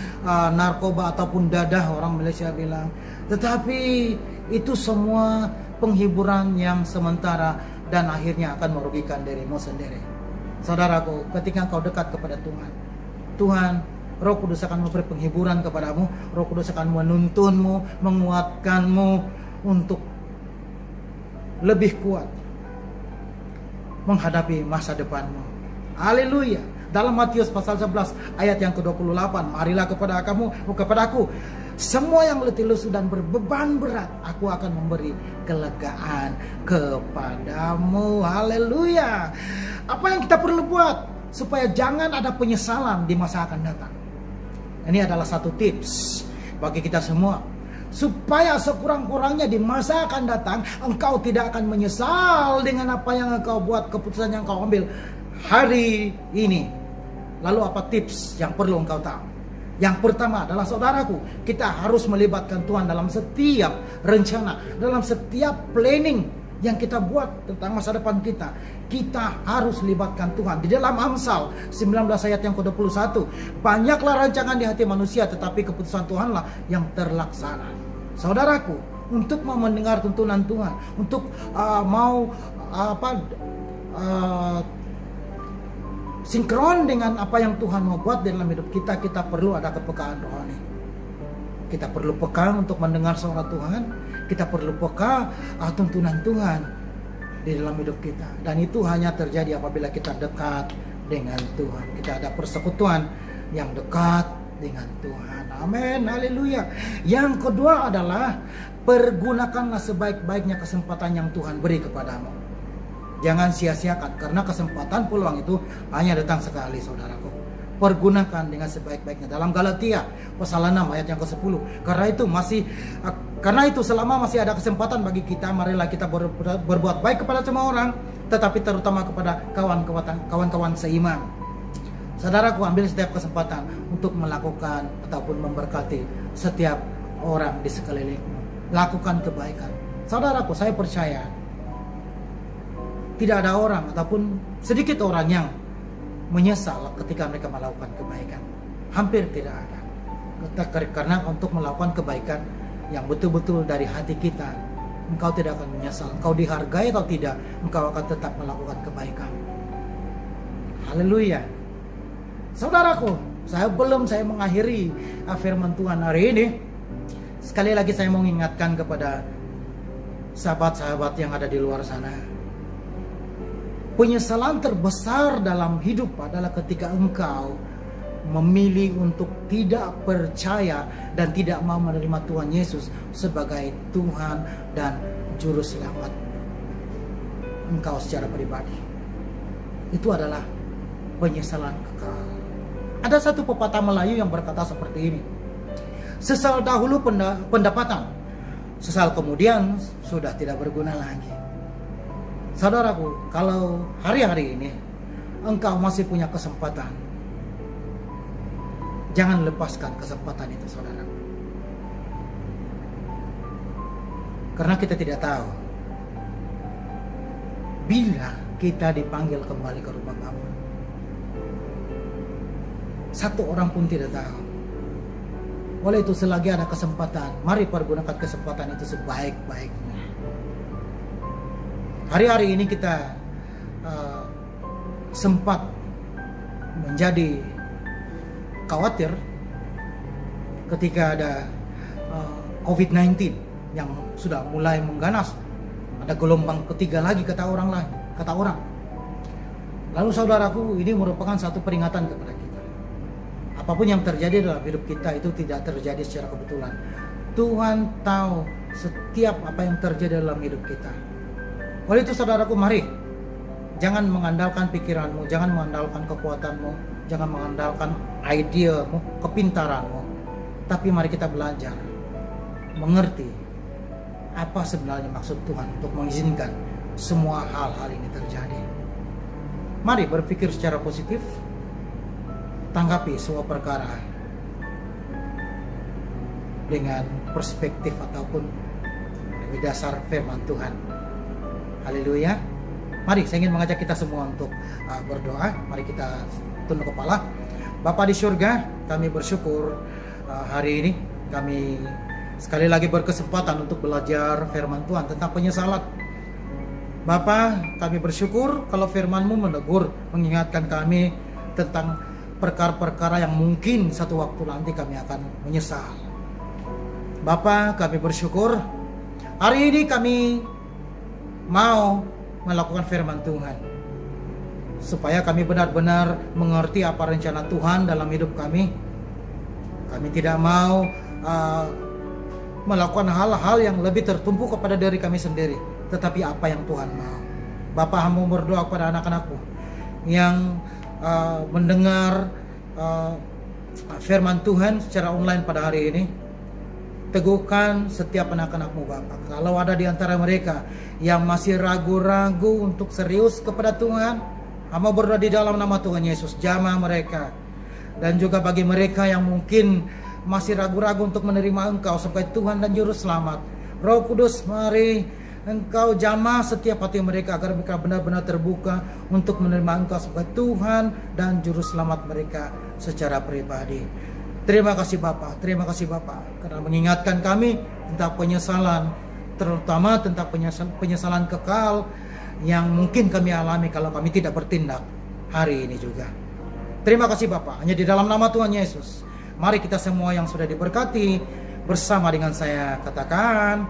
narkoba ataupun dadah, orang Malaysia bilang. Tetapi itu semua penghiburan yang sementara dan akhirnya akan merugikan dirimu sendiri. Saudaraku, ketika engkau dekat kepada Tuhan, Roh Kudus akan memberi penghiburan kepadamu. Roh Kudus akan menuntunmu, menguatkanmu untuk lebih kuat menghadapi masa depanmu. Haleluya. Dalam Matius pasal 11 ayat yang ke-28, marilah kepadaku semua yang letih lesu dan berbeban berat, aku akan memberi kelegaan kepadamu. Haleluya. Apa yang kita perlu buat supaya jangan ada penyesalan di masa akan datang? Ini adalah satu tips bagi kita semua, supaya sekurang-kurangnya di masa akan datang engkau tidak akan menyesal dengan apa yang engkau buat, keputusan yang engkau ambil hari ini. Lalu apa tips yang perlu engkau tahu? Yang pertama adalah, saudaraku, kita harus melibatkan Tuhan dalam setiap rencana, dalam setiap planning yang kita buat tentang masa depan kita. Kita harus libatkan Tuhan. Di dalam Amsal 19 ayat yang ke-21, banyaklah rancangan di hati manusia, tetapi keputusan Tuhanlah yang terlaksana. Saudaraku, untuk mau mendengar tuntunan Tuhan, untuk sinkron dengan apa yang Tuhan mau buat dalam hidup kita, kita perlu ada kepekaan rohani. Kita perlu peka untuk mendengar suara Tuhan. Kita perlu peka tuntunan Tuhan di dalam hidup kita. Dan itu hanya terjadi apabila kita dekat dengan Tuhan. Kita ada persekutuan yang dekat dengan Tuhan. Amin, haleluya. Yang kedua adalah, pergunakanlah sebaik-baiknya kesempatan yang Tuhan beri kepadamu. Jangan sia-siakan, karena kesempatan, peluang itu hanya datang sekali, saudaraku. Pergunakan dengan sebaik-baiknya. Dalam Galatia pasal 6 ayat yang ke-10, karena itu selama masih ada kesempatan bagi kita, marilah kita berbuat baik kepada semua orang, tetapi terutama kepada kawan-kawan seiman. Saudaraku, ambil setiap kesempatan untuk melakukan ataupun memberkati setiap orang di sekelilingmu. Lakukan kebaikan. Saudaraku, saya percaya tidak ada orang ataupun sedikit orang yang menyesal ketika mereka melakukan kebaikan. Hampir tidak ada. Karena untuk melakukan kebaikan yang betul-betul dari hati kita, engkau tidak akan menyesal. Engkau dihargai atau tidak, engkau akan tetap melakukan kebaikan. Haleluya. Saudaraku, saya mengakhiri firman Tuhan hari ini. Sekali lagi saya mau mengingatkan kepada sahabat-sahabat yang ada di luar sana. Penyesalan terbesar dalam hidup adalah ketika engkau memilih untuk tidak percaya dan tidak mau menerima Tuhan Yesus sebagai Tuhan dan Juru Selamat engkau secara pribadi. Itu adalah penyesalan kekal. Ada satu pepatah Melayu yang berkata seperti ini: sesal dahulu pendapatan, sesal kemudian sudah tidak berguna lagi. Saudaraku, kalau hari-hari ini engkau masih punya kesempatan, jangan lepaskan kesempatan itu, saudara. Karena kita tidak tahu bila kita dipanggil kembali ke rumah Bapa. Satu orang pun tidak tahu. Oleh itu selagi ada kesempatan, mari pergunakan kesempatan itu sebaik-baiknya. Hari-hari ini kita sempat menjadi khawatir ketika ada COVID-19 yang sudah mulai mengganas. Ada gelombang ketiga lagi kata orang. Lalu saudaraku, ini merupakan satu peringatan kepada kita. Apapun yang terjadi dalam hidup kita itu tidak terjadi secara kebetulan. Tuhan tahu setiap apa yang terjadi dalam hidup kita. Oleh itu saudaraku, mari jangan mengandalkan pikiranmu, jangan mengandalkan kekuatanmu, jangan mengandalkan ideamu, kepintaranmu. Tapi mari kita belajar mengerti apa sebenarnya maksud Tuhan untuk mengizinkan semua hal-hal ini terjadi. Mari berpikir secara positif, tanggapi semua perkara dengan perspektif ataupun dari dasar firman Tuhan. Haleluya. Mari saya ingin mengajak kita semua untuk berdoa. Mari kita tunduk kepala. Bapa di surga, kami bersyukur hari ini kami sekali lagi berkesempatan untuk belajar firman Tuhan tentang penyesalan. Bapa, kami bersyukur kalau firman-Mu menegur, mengingatkan kami tentang perkara-perkara yang mungkin satu waktu nanti kami akan menyesal. Bapa, kami bersyukur hari ini kami mau melakukan firman Tuhan, supaya kami benar-benar mengerti apa rencana Tuhan dalam hidup kami. Kami tidak mau melakukan hal-hal yang lebih tertumpu kepada diri kami sendiri, tetapi apa yang Tuhan mau. Bapa, hamba berdoa kepada anak-anakmu yang mendengar firman Tuhan secara online pada hari ini. Teguhkan setiap anak-anakmu Bapa. Kalau ada di antara mereka yang masih ragu-ragu untuk serius kepada Tuhan, hamba berdoa di dalam nama Tuhan Yesus, jamah mereka. Dan juga bagi mereka yang mungkin masih ragu-ragu untuk menerima Engkau sebagai Tuhan dan Juru Selamat, Roh Kudus, mari Engkau jamah setiap hati mereka agar mereka benar-benar terbuka untuk menerima Engkau sebagai Tuhan dan Juru Selamat mereka secara pribadi. Terima kasih Bapa, karena mengingatkan kami tentang penyesalan, terutama tentang penyesalan kekal yang mungkin kami alami kalau kami tidak bertindak hari ini juga. Terima kasih Bapa, hanya di dalam nama Tuhan Yesus. Mari kita semua yang sudah diberkati bersama dengan saya katakan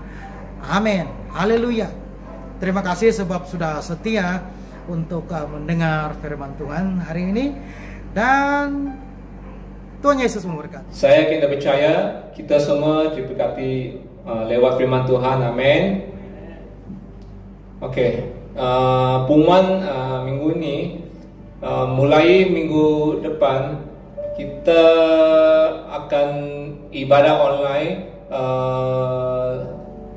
amin. Haleluya. Terima kasih sebab sudah setia untuk mendengar firman Tuhan hari ini, dan Tuhan Yesus memberkati. Saya yakin dan percaya kita semua diberkati lewat firman Tuhan. Amin. Oke, pengumuman minggu ini, mulai minggu depan kita akan ibadah online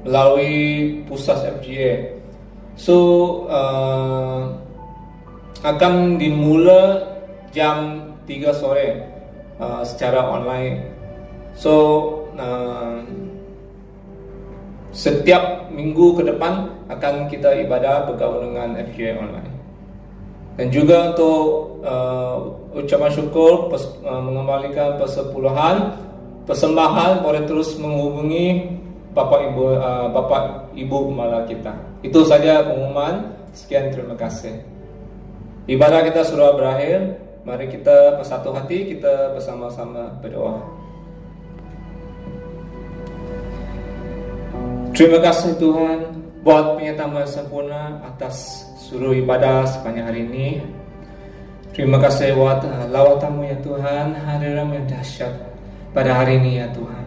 melalui pusat FGA. So akan dimula jam 3 sore secara online. So setiap minggu ke depan akan kita ibadah bergaul dengan FGA online. Dan juga untuk ucapan syukur mengembalikan persepuluhan persembahan, boleh terus menghubungi Bapak Ibu Gembala kita. Itu saja pengumuman. Sekian, terima kasih. Ibadah kita sudah berakhir. Mari kita bersatu hati, kita bersama-sama berdoa. Terima kasih Tuhan buat penyertaan yang sempurna atas seluruh ibadah sepanjang hari ini. Terima kasih buat lawatanmu ya Tuhan, hadiratmu yang dahsyat pada hari ini ya Tuhan.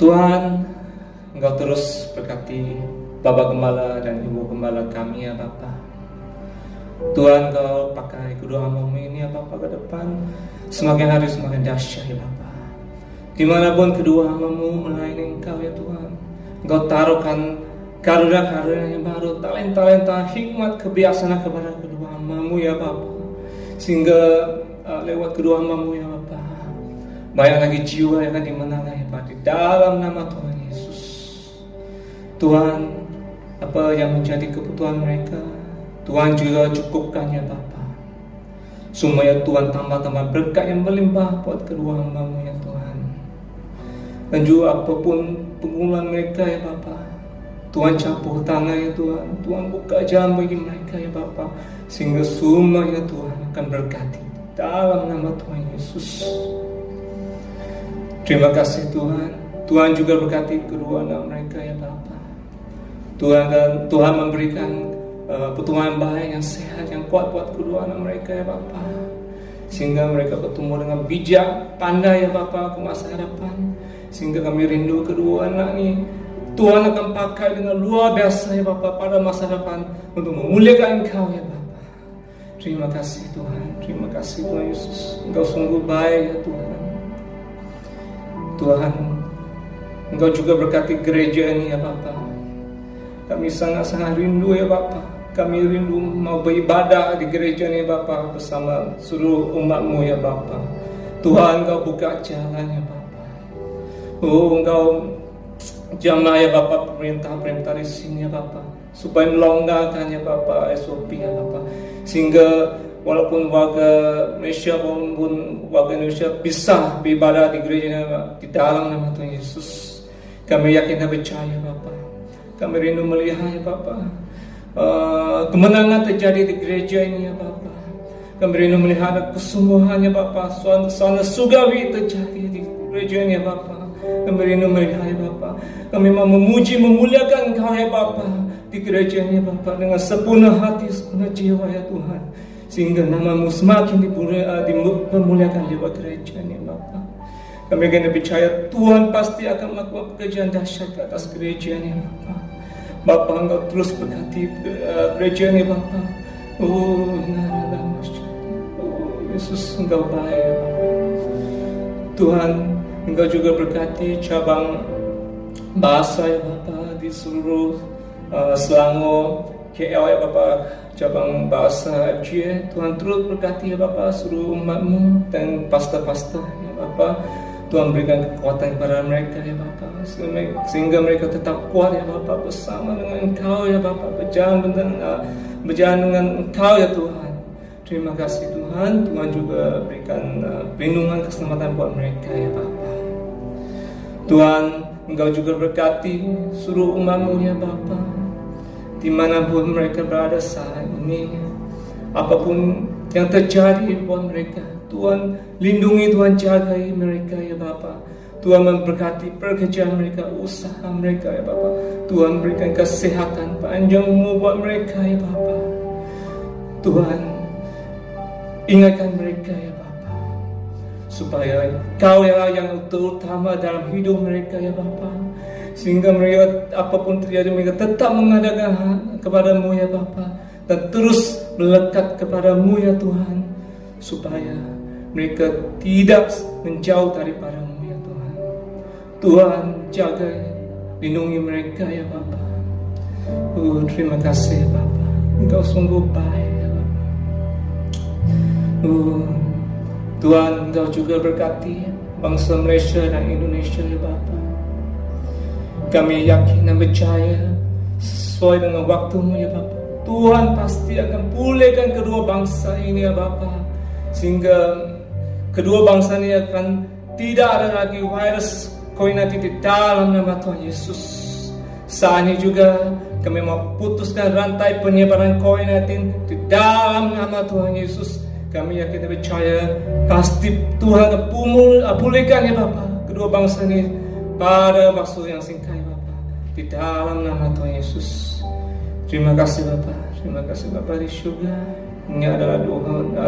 Tuhan, Engkau terus berkati Bapak Gembala dan Ibu Gembala kami ya Bapa. Tuhan, Engkau pakai kedua hamba-Mu ini ya Bapa ke depan, semakin hari semakin dahsyat ya Bapa. Dimanapun kedua hamba-Mu melayani Engkau ya Tuhan, Engkau taruhkan karunia-karunia yang baru, talenta-talenta, hikmat, kebiasaan kepada kedua hamba-Mu ya Bapa, sehingga lewat kedua hamba-Mu ya Bapa, banyak lagi jiwa yang akan dimenangkan ya Bapa, di dalam nama Tuhan Yesus. Tuhan, apa yang menjadi kebutuhan mereka, Tuhan juga cukupkan ya Bapa. Supaya Tuhan tambah-tambah berkat yang melimpah buat kedua hamba-Mu ya Tuhan. Dan juga apapun pergumulan mereka ya Bapa, Tuhan campur tangan ya Tuhan. Tuhan buka jalan bagi mereka ya Bapa, sehingga semua ya Tuhan akan berkati dalam nama Tuhan Yesus. Terima kasih Tuhan. Tuhan juga berkati kedua anak mereka ya Bapa. Tuhan memberikan pertumbuhan baik yang sehat, yang kuat buat kedua anak mereka ya Bapa, sehingga mereka bertumbuh dengan bijak, pandai ya Bapa ke masa hadapan. Sehingga kami rindu kedua anak ini Tuhan akan pakai dengan luar biasa ya Bapa pada masa depan untuk memuliakan Engkau ya Bapa. Terima kasih Tuhan. Terima kasih Tuhan Yesus. Engkau sungguh baik ya Tuhan. Tuhan, Engkau juga berkati gereja ini ya Bapa. Kami sangat-sangat rindu ya Bapa. Kami rindu mau beribadah di gereja ini Bapa bersama seluruh umat-Mu ya Bapa. Tuhan, Engkau buka jalan ya Bapa. Oh, Engkau jamah ya Bapa perintah-perintah di sini ya Bapa, supaya melonggarkan ya Bapa SOP ya Bapa, sehingga walaupun warga Malaysia maupun warga Indonesia bisa beribadah di gereja di dalam nama Tuhan Yesus. Kami yakin dan percaya Bapa. Kami rindu melihat ya Bapa kemenangan terjadi di gereja ini ya Bapa. Kami rindu melihat kesungguhan ya Bapa, suasana surgawi terjadi di gereja ini ya Bapa. Kami rindu melihat ya Bapa. Kami mau memuji memuliakan Engkau ya Bapa di gereja ini ya Bapa, dengan sepenuh hati, sepenuh jiwa ya Tuhan, sehingga nama-Mu semakin dimuliakan lewat gereja ini ya Bapa. Kami akan percaya Tuhan pasti akan melakukan pekerjaan dahsyat ke atas gereja ini ya Bapa. Bapa, Engkau terus berkati gereja ini Bapa. Oh Yesus, Engkau baik ya Bapa. Tuhan, Engkau juga berkati cabang bahasa ya Bapa di seluruh Selangor, KL ya Bapa, cabang bahasa FJ. Tuhan terus berkati ya Bapa seluruh umat-Mu dan pastor-pastor ya Bapa. Tuhan berikan kekuatan kepada mereka ya Bapa, sehingga mereka tetap kuat ya Bapa bersama dengan Engkau ya Bapa, berjalan dengan Engkau ya Tuhan. Terima kasih Tuhan. Tuhan juga berikan perlindungan keselamatan buat mereka ya Bapa. Tuhan, Engkau juga berkati seluruh umat-Mu ya Bapa, dimanapun mereka berada saat ini, apapun yang terjadi buat mereka, Tuhan lindungi, Tuhan jagai mereka ya Bapa. Tuhan memberkati pekerjaan mereka, usaha mereka ya Bapa. Tuhan berikan kesehatan panjang umur buat mereka ya Bapa. Tuhan ingatkan mereka ya Bapa, supaya Kau ya yang terutama dalam hidup mereka ya Bapa, sehingga mereka apapun terjadi mereka tetap mengadakan kepada-Mu ya Bapa, dan terus melekat kepada-Mu ya Tuhan, supaya mereka tidak menjauh daripada-Mu ya Tuhan. Tuhan jaga, lindungi mereka ya Bapa. Oh, terima kasih ya Bapa. Engkau sungguh baik ya Bapa. Oh, Tuhan, Engkau juga berkati bangsa Malaysia dan Indonesia ya Bapa. Kami yakin dan percaya sesuai dengan waktu-Mu ya Bapa, Tuhan pasti akan pulihkan kedua bangsa ini ya Bapa, sehingga kedua bangsa ini akan tidak ada lagi virus COVID-19 di dalam nama Tuhan Yesus. Saat ini juga kami mau putuskan rantai penyebaran COVID-19 di dalam nama Tuhan Yesus. Kami yakin dan percaya pasti Tuhan akan pulihkan ya Bapa kedua bangsa ini pada waktu yang singkat ya Bapa, di dalam nama Tuhan Yesus. Terima kasih Bapa. Terima kasih Bapa di surga. Ini adalah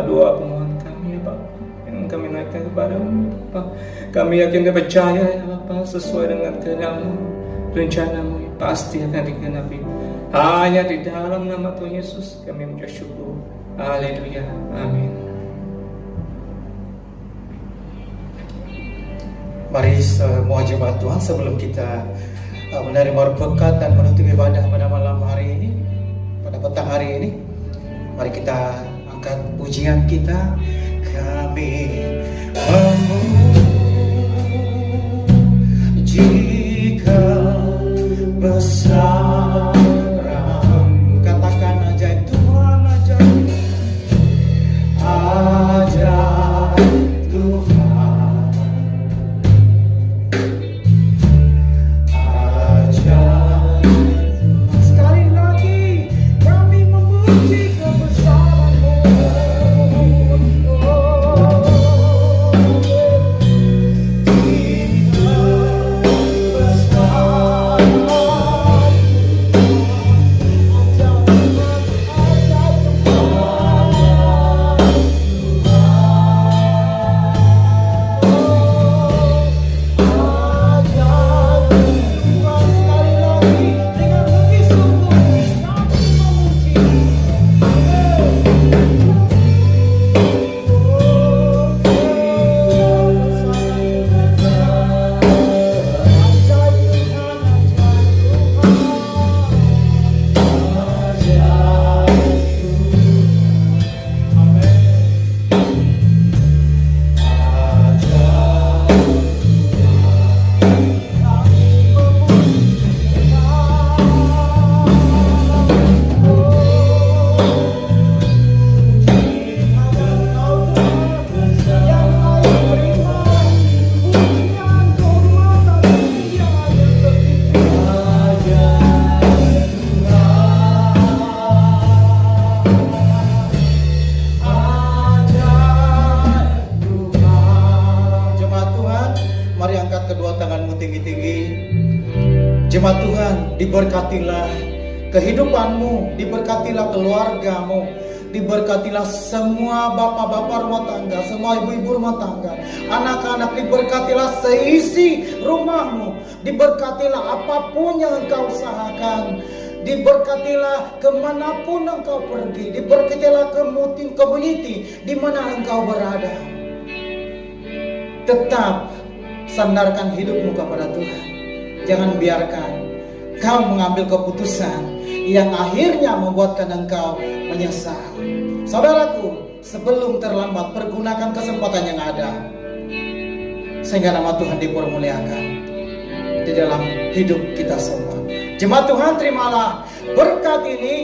doa permohonan kami ya Bapa, yang kami naikkan kepada-Mu Bapa. Kami yakin dan percaya ya Bapa, sesuai dengan kehendak-Mu, rencana-Mu pasti akan digenapi. Hanya di dalam nama Tuhan Yesus kami mengucap syukur. Haleluya. Amin. Mari semua jemaat Tuhan, sebelum kita menerima berkat dan menutup ibadah pada malam hari ini, pada petang hari ini, mari kita angkat pujian kita. Kami memuji Kau besar. Mari angkat kedua tanganmu tinggi-tinggi. Jemaat Tuhan, diberkatilah kehidupanmu, diberkatilah keluargamu, diberkatilah semua bapak-bapak rumah tangga, semua ibu-ibu rumah tangga, anak-anak, diberkatilah seisi rumahmu, diberkatilah apapun yang engkau usahakan, diberkatilah kemanapun engkau pergi, diberkatilah community di mana engkau berada. Tetap sandarkan hidupmu kepada Tuhan. Jangan biarkan kau mengambil keputusan yang akhirnya membuatkan engkau menyesal. Saudaraku, sebelum terlambat, pergunakan kesempatan yang ada sehingga nama Tuhan dipermuliakan di dalam hidup kita semua. Jemaat Tuhan, terimalah berkat ini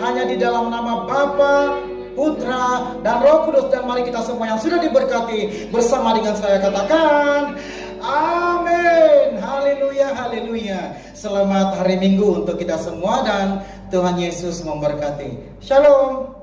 hanya di dalam nama Bapa, Putra, dan Roh Kudus. Dan mari kita semua yang sudah diberkati bersama dengan saya katakan amin. Haleluya, haleluya. Selamat hari Minggu untuk kita semua dan Tuhan Yesus memberkati. Shalom.